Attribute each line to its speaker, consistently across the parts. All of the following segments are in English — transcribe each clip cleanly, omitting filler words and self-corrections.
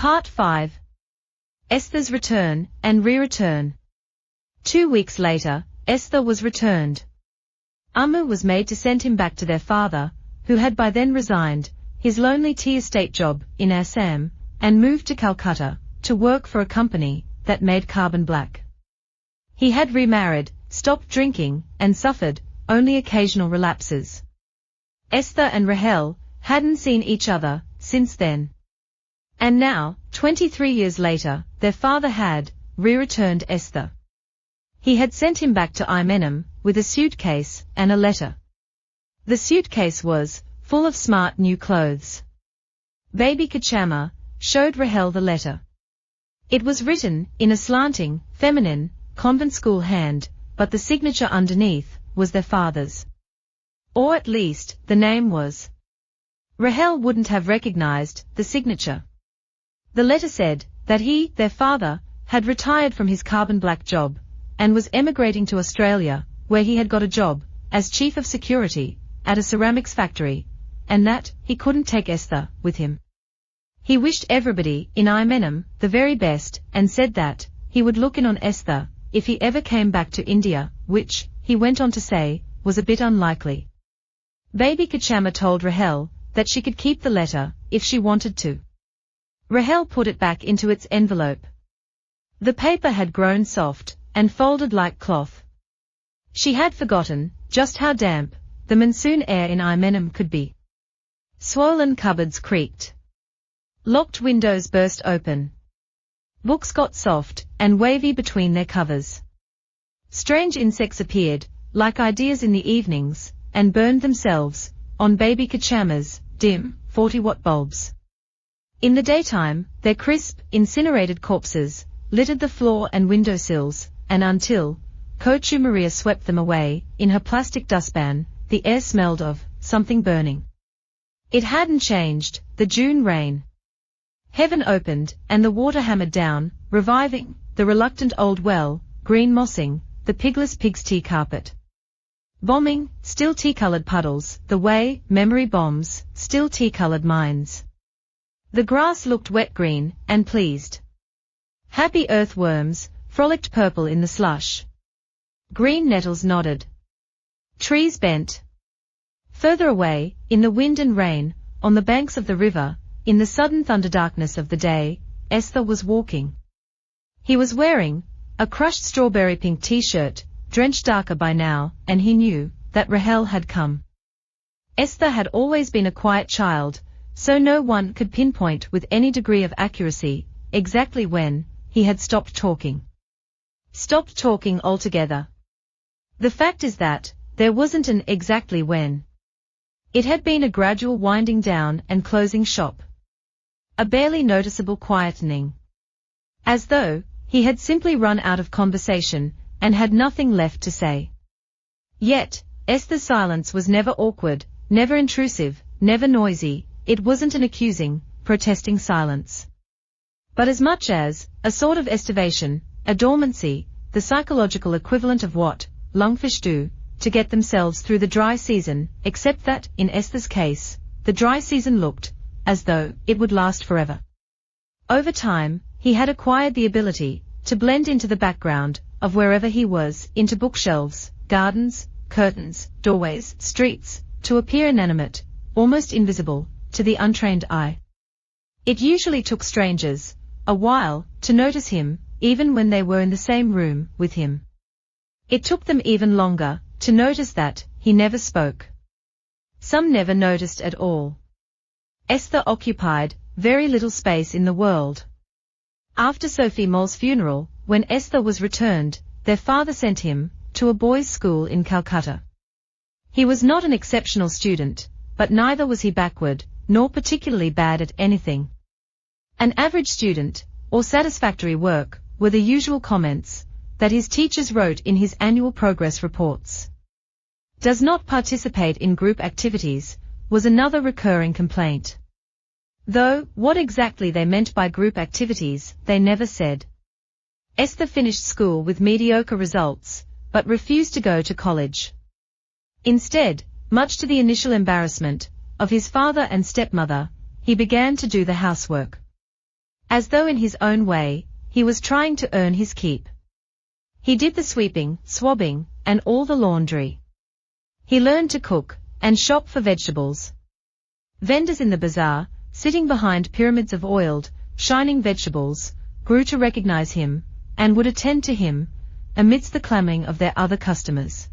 Speaker 1: Part 5. Estha'S return and re-return. 2 weeks later, Estha' was returned. Ammu was made to send him back to their father, who had by then resigned his lonely tea estate job in Assam, and moved to Calcutta to work for a company that made carbon black. He had remarried, stopped drinking, and suffered only occasional relapses. Estha' and Rahel hadn't seen each other since then. And now, 23 years later, their father had re-returned Estha'. He had sent him back to Imenem with a suitcase and a letter. The suitcase was full of smart new clothes. Baby Kachama showed Rahel the letter. It was written in a slanting, feminine, convent school hand, but the signature underneath was their father's. Or at least, the name was. Rahel wouldn't have recognized the signature. The letter said that he, their father, had retired from his carbon black job, and was emigrating to Australia, where he had got a job as chief of security at a ceramics factory, and that he couldn't take Estha' with him. He wished everybody in Imenem the very best, and said that he would look in on Estha' if he ever came back to India, which, he went on to say, was a bit unlikely. Baby Kachama told Rahel that she could keep the letter if she wanted to. Rahel put it back into its envelope. The paper had grown soft and folded like cloth. She had forgotten just how damp the monsoon air in Imenem could be. Swollen cupboards creaked. Locked windows burst open. Books got soft and wavy between their covers. Strange insects appeared, like ideas in the evenings, and burned themselves on Baby Kachama's dim 40-watt bulbs. In the daytime, their crisp, incinerated corpses littered the floor and windowsills, and until Kochu Maria swept them away in her plastic dustpan, the air smelled of something burning. It hadn't changed, the June rain. Heaven opened, and the water hammered down, reviving the reluctant old well, green mossing the pigless pig's tea carpet. Bombing, still tea-colored puddles, the way memory bombs, still tea-colored mines. The grass looked wet green and pleased. Happy earthworms frolicked purple in the slush. Green nettles nodded. Trees bent. Further away, in the wind and rain, on the banks of the river, in the sudden thunderdarkness of the day, Estha' was walking. He was wearing a crushed strawberry pink t-shirt, drenched darker by now, and he knew that Rahel had come. Estha' had always been a quiet child, so no one could pinpoint with any degree of accuracy exactly when he had stopped talking. Stopped talking altogether. The fact is that there wasn't an exactly when. It had been a gradual winding down and closing shop. A barely noticeable quietening. As though he had simply run out of conversation and had nothing left to say. Yet, Estha'S silence was never awkward, never intrusive, never noisy. It wasn't an accusing, protesting silence. But as much as a sort of estivation, a dormancy, the psychological equivalent of what lungfish do to get themselves through the dry season, except that, in Estha'S case, the dry season looked as though it would last forever. Over time, he had acquired the ability to blend into the background of wherever he was, into bookshelves, gardens, curtains, doorways, streets, to appear inanimate, almost invisible, to the untrained eye. It usually took strangers a while to notice him, even when they were in the same room with him. It took them even longer to notice that he never spoke. Some never noticed at all. Estha' occupied very little space in the world. After Sophie Moll's funeral, when Estha' was returned, their father sent him to a boys' school in Calcutta. He was not an exceptional student, but neither was he backward, nor particularly bad at anything. An average student, or satisfactory work, were the usual comments that his teachers wrote in his annual progress reports. Does not participate in group activities, was another recurring complaint. Though, what exactly they meant by group activities, they never said. Estha' finished school with mediocre results, but refused to go to college. Instead, much to the initial embarrassment of his father and stepmother, he began to do the housework. As though in his own way, he was trying to earn his keep. He did the sweeping, swabbing, and all the laundry. He learned to cook, and shop for vegetables. Vendors in the bazaar, sitting behind pyramids of oiled, shining vegetables, grew to recognize him, and would attend to him, amidst the clamoring of their other customers.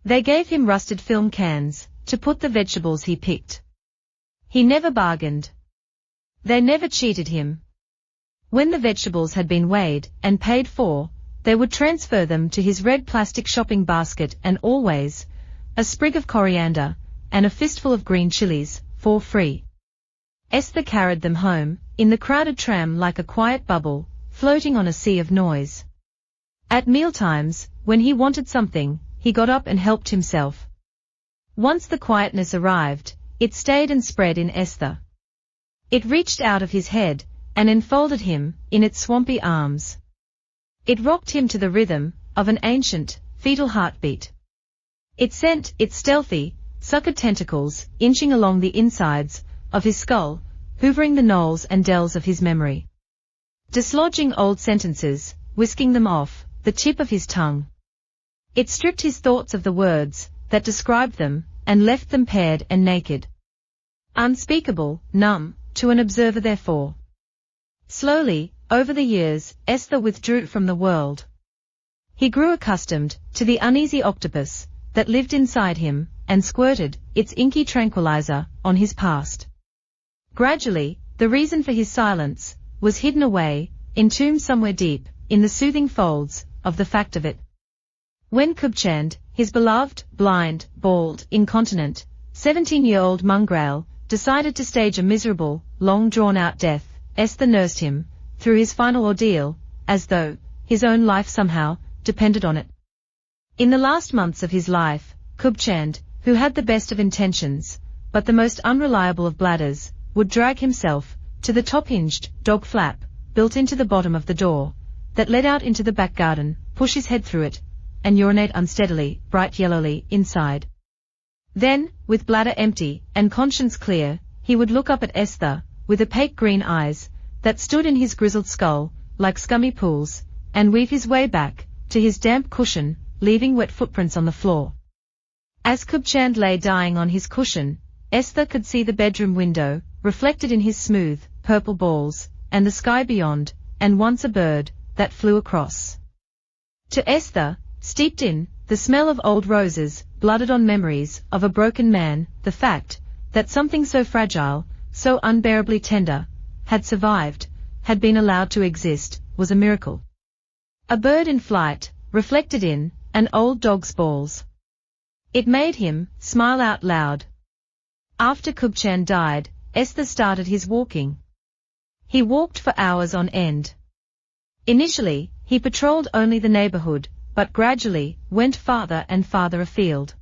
Speaker 1: They gave him rusted film cans, to put the vegetables he picked. He never bargained. They never cheated him. When the vegetables had been weighed and paid for, they would transfer them to his red plastic shopping basket, and always a sprig of coriander and a fistful of green chilies, for free. Esther carried them home, in the crowded tram like a quiet bubble, floating on a sea of noise. At mealtimes, when he wanted something, he got up and helped himself. Once the quietness arrived, it stayed and spread in Esther. It reached out of his head, and enfolded him, in its swampy arms. It rocked him to the rhythm of an ancient, fetal heartbeat. It sent its stealthy, suckered tentacles inching along the insides of his skull, hoovering the knolls and dells of his memory. Dislodging old sentences, whisking them off the tip of his tongue. It stripped his thoughts of the words that described them, and left them paired and naked. Unspeakable, numb, to an observer therefore. Slowly, over the years, Esther withdrew from the world. He grew accustomed to the uneasy octopus that lived inside him, and squirted its inky tranquilizer on his past. Gradually, the reason for his silence was hidden away, entombed somewhere deep, in the soothing folds of the fact of it. When Kubchand, his beloved, blind, bald, incontinent, 17-year-old mongrel, decided to stage a miserable, long-drawn-out death, Esther nursed him through his final ordeal, as though his own life somehow depended on it. In the last months of his life, Kubchand, who had the best of intentions, but the most unreliable of bladders, would drag himself to the top-hinged dog flap, built into the bottom of the door, that led out into the back garden, push his head through it, and urinate unsteadily, bright yellowly, inside. Then, with bladder empty, and conscience clear, he would look up at Esther, with opaque green eyes, that stood in his grizzled skull, like scummy pools, and weave his way back, to his damp cushion, leaving wet footprints on the floor. As Kubchand lay dying on his cushion, Esther could see the bedroom window, reflected in his smooth, purple balls, and the sky beyond, and once a bird, that flew across. To Esther, steeped in the smell of old roses, blooded on memories of a broken man, the fact that something so fragile, so unbearably tender, had survived, had been allowed to exist, was a miracle. A bird in flight, reflected in an old dog's balls. It made him smile out loud. After Kubchand died, Esther started his walking. He walked for hours on end. Initially, he patrolled only the neighborhood, but gradually went farther and farther afield.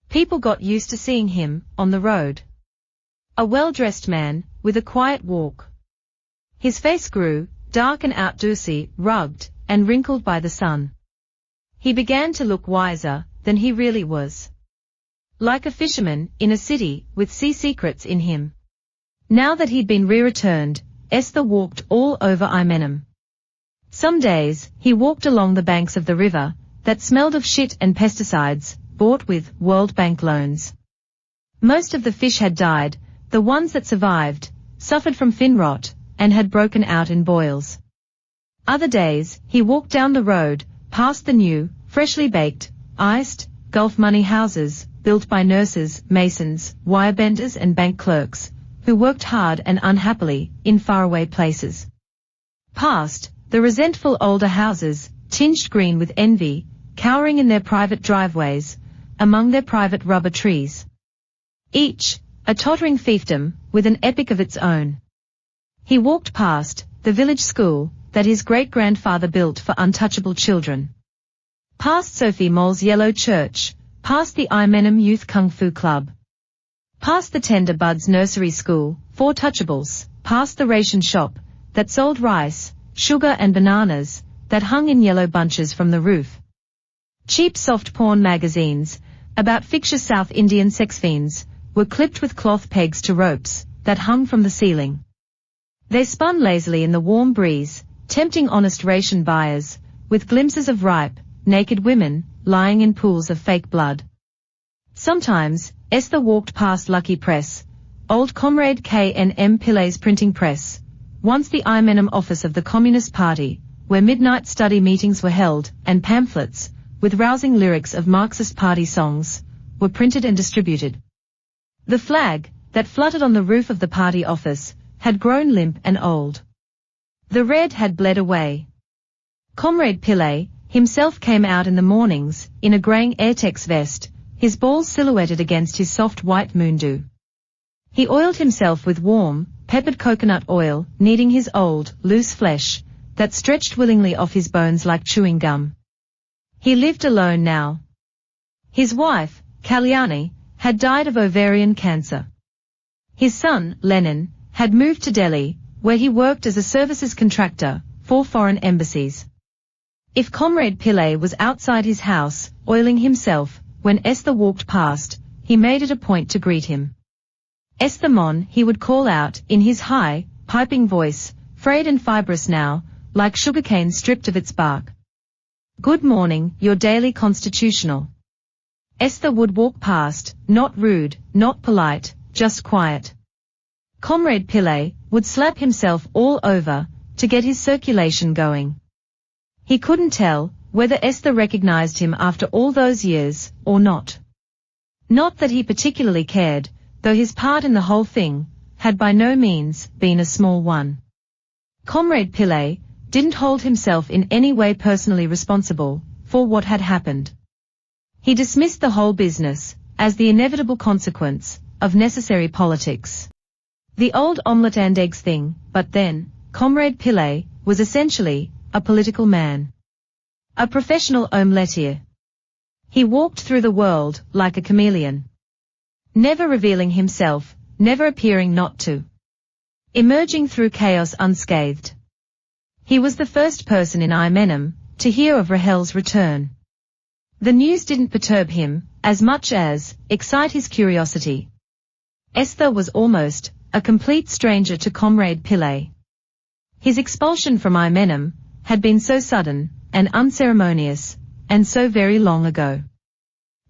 Speaker 1: People got used to seeing him on the road. A well-dressed man, with a quiet walk. His face grew dark and outdoorsy, rugged, and wrinkled by the sun. He began to look wiser than he really was. Like a fisherman in a city with sea secrets in him. Now that he'd been re-returned, Esther walked all over Imenem. Some days, he walked along the banks of the river, that smelled of shit and pesticides, bought with World Bank loans. Most of the fish had died, the ones that survived, suffered from fin rot, and had broken out in boils. Other days, he walked down the road, past the new, freshly baked, iced, Gulf money houses, built by nurses, masons, wirebenders and bank clerks, who worked hard and unhappily, in faraway places. Past the resentful older houses, tinged green with envy, cowering in their private driveways, among their private rubber trees. Each, a tottering fiefdom, with an epic of its own. He walked past the village school that his great-grandfather built for untouchable children. Past Sophie Moll's yellow church, past the Imenem Youth Kung Fu Club. Past the Tender Buds Nursery School, for touchables, past the ration shop that sold rice, sugar and bananas, that hung in yellow bunches from the roof. Cheap soft porn magazines, about fictitious South Indian sex fiends, were clipped with cloth pegs to ropes, that hung from the ceiling. They spun lazily in the warm breeze, tempting honest ration buyers, with glimpses of ripe, naked women, lying in pools of fake blood. Sometimes, Esther walked past Lucky Press, old comrade K.N.M. Pillay's printing press, once the Imenem office of the Communist Party, where midnight study meetings were held, and pamphlets, with rousing lyrics of Marxist party songs, were printed and distributed. The flag, that fluttered on the roof of the party office, had grown limp and old. The red had bled away. Comrade Pillay himself came out in the mornings, in a greying Airtex vest, his balls silhouetted against his soft white moondew. He oiled himself with warm, peppered coconut oil, kneading his old, loose flesh, that stretched willingly off his bones like chewing gum. He lived alone now. His wife, Kalyani, had died of ovarian cancer. His son, Lenin, had moved to Delhi, where he worked as a services contractor for foreign embassies. If Comrade Pillay was outside his house, oiling himself, when Esther walked past, he made it a point to greet him. Esther Mon, he would call out, in his high, piping voice, frayed and fibrous now, like sugarcane stripped of its bark. Good morning, your daily constitutional. Esther would walk past, not rude, not polite, just quiet. Comrade Pillay would slap himself all over, to get his circulation going. He couldn't tell whether Esther recognized him after all those years, or not. Not that he particularly cared, though his part in the whole thing had by no means been a small one. Comrade Pillay didn't hold himself in any way personally responsible for what had happened. He dismissed the whole business as the inevitable consequence of necessary politics. The old omelette and eggs thing, but then, Comrade Pillay was essentially a political man. A professional omeletier. He walked through the world like a chameleon. Never revealing himself, never appearing not to. Emerging through chaos unscathed. He was the first person in Imenem to hear of Rahel's return. The news didn't perturb him as much as excite his curiosity. Esther was almost a complete stranger to Comrade Pillay. His expulsion from Imenem had been so sudden and unceremonious, and so very long ago.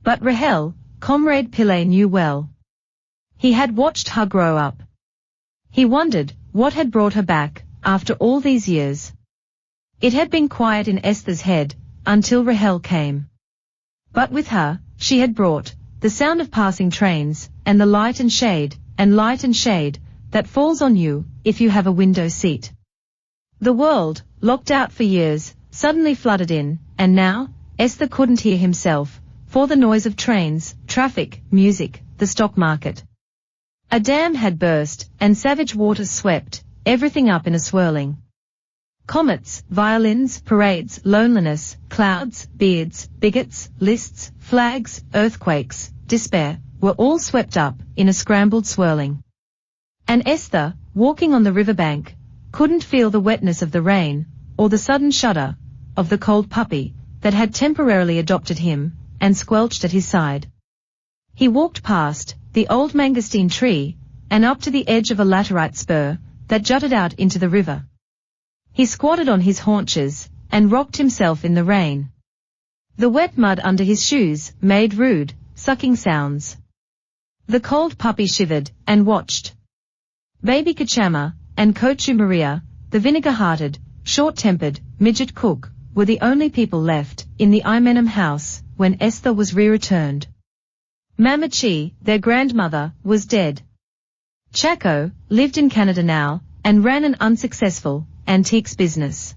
Speaker 1: But Rahel, Comrade Pillay knew well. He had watched her grow up. He wondered what had brought her back after all these years. It had been quiet in Estha'S head until Rahel came. But with her, she had brought the sound of passing trains, and the light and shade that falls on you if you have a window seat. The world, locked out for years, suddenly flooded in, and now, Esther couldn't hear himself, for the noise of trains, traffic, music, the stock market. A dam had burst, and savage waters swept everything up in a swirling. Comets, violins, parades, loneliness, clouds, beards, bigots, lists, flags, earthquakes, despair, were all swept up in a scrambled swirling. And Esther, walking on the riverbank, couldn't feel the wetness of the rain, or the sudden shudder of the cold puppy that had temporarily adopted him and squelched at his side. He walked past the old mangosteen tree and up to the edge of a laterite spur that jutted out into the river. He squatted on his haunches and rocked himself in the rain. The wet mud under his shoes made rude, sucking sounds. The cold puppy shivered and watched. Baby Kachama and Kochu Maria, the vinegar-hearted, short-tempered, midget cook, were the only people left in the Imenem house when Esther was re-returned. Mama Chi, their grandmother, was dead. Chaco lived in Canada now and ran an unsuccessful antiques business.